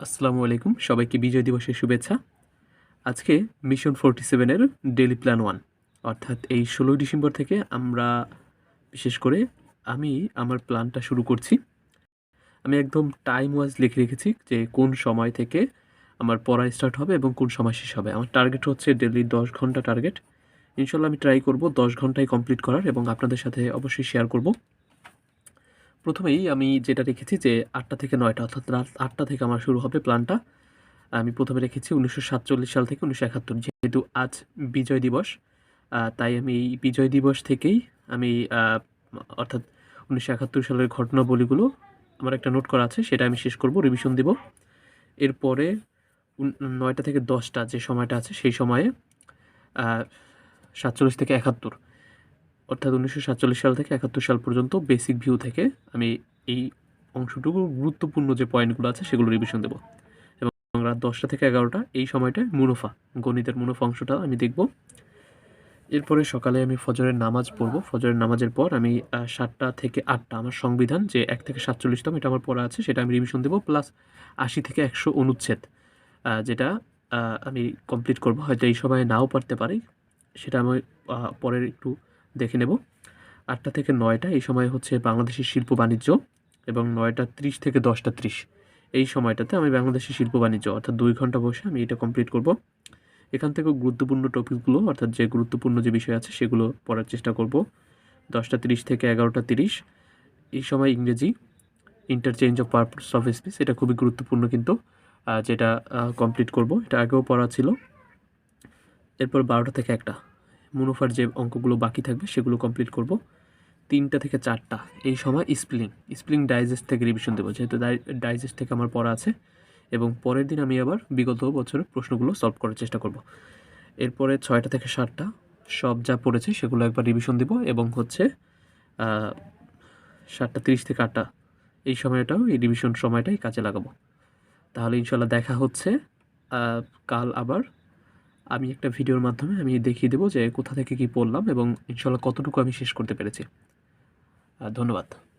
আসসালামু আলাইকুম, সবাইকে বিজয় দিবসের শুভেচ্ছা। আজকে মিশন 47 এর ডেইলি প্ল্যান 1 অর্থাৎ এই 16ই ডিসেম্বর থেকে আমরা বিশেষ করে আমি আমার প্ল্যানটা শুরু করছি। আমি একদম টাইম ওয়াইজ লিখে রেখেছি যে কোন সময় থেকে আমার পড়া স্টার্ট হবে এবং কোন সময় শেষ হবে। আমার টার্গেট হচ্ছে ডেইলি 10 ঘন্টা টার্গেট। ইনশাআল্লাহ আমি ট্রাই করব 10 ঘন্টায় কমপ্লিট করার এবং আপনাদের সাথে অবশ্যই শেয়ার করব। প্রথমেই আমি যেটা রেখেছি যে 8টা থেকে 9টা অর্থাৎ রাত 8টা থেকে আমার শুরু হবে প্ল্যানটা। আমি প্রথমে রেখেছি 1947 সাল থেকে 1971, যেহেতু আজ বিজয় দিবস, তাই আমি এই বিজয় দিবস থেকেই আমি অর্থাৎ 1971 সালের ঘটনাবলীগুলো আমার একটা নোট করা আছে, সেটা আমি শেষ করব, রিভিশন দেব। এরপরে 9টা থেকে 10টা যে সময়টা আছে সেই সময়ে 47 থেকে 71 অর্থাৎ 1947 সাল থেকে 71 সাল পর্যন্ত বেসিক ভিউ থেকে আমি এই অংশটুকু গুরুত্বপূর্ণ যে পয়েন্টগুলো আছে সেগুলো রিভিশন দেব। এবং রাত 10টা থেকে 11টা এই সময়টায় মুনাফা, গণিতের মুনাফা অংশটা আমি দেখব। এরপরে সকালে আমি ফজরের নামাজ পড়ব। ফজরের নামাজের পর আমি 7টা থেকে 8টা আমার সংবিধান যে 1 থেকে 47তম এটা আমার পড়া আছে সেটা আমি রিভিশন দেব, প্লাস 80 থেকে 100 অনুচ্ছেদ যেটা আমি কমপ্লিট করব। হয়তো এই সময়ে নাও পারতে পারি, সেটা আমি পরে একটু দেখে নেব। 8টা থেকে 9টা এই সময় হচ্ছে বাংলাদেশের শিল্প বাণিজ্য, এবং 9টা 30 থেকে 10টা 30 এই সময়টাতে আমি বাংলাদেশের শিল্প বাণিজ্য অর্থাৎ 2 ঘন্টা বসে আমি এটা কমপ্লিট করব। এখান থেকেও গুরুত্বপূর্ণ টপিকগুলো অর্থাৎ যে গুরুত্বপূর্ণ যে বিষয় আছে সেগুলো পড়ার চেষ্টা করব। 10টা 30 থেকে 11টা 30 এই সময় ইংরেজি interchange of purpose of speech, এটা খুবই গুরুত্বপূর্ণ কিন্তু, যেটা কমপ্লিট করব, এটা আগেও পড়া ছিল। এরপর 12টা থেকে 1টা মুনাফার যে অঙ্কগুলো বাকি থাকবে সেগুলো কমপ্লিট করব। 3টা থেকে 4টা এই সময় স্প্লিং ডাইজেস্ট থেকে রিভিশন দেবো, যেহেতু ডাইজেস্ট থেকে আমার পড়া আছে, এবং পরের দিন আমি আবার বিগত বছরের প্রশ্নগুলো সলভ করার চেষ্টা করব। এরপরে 6টা থেকে 7টা সব যা পড়েছে সেগুলো একবার রিভিশন দেব, এবং হচ্ছে 7টা 30 থেকে 8টা এই সময়টাও এই রিভিশন সময়টাই কাজে লাগাবো। তাহলে ইনশাল্লাহ দেখা হচ্ছে কাল আবার। আমি একটা ভিডিওর মাধ্যমে আমি দেখিয়ে দেবো যে কোথা থেকে কী পড়লাম এবং ইনশাল্লাহ কতটুকু আমি শেষ করতে পেরেছি। ধন্যবাদ।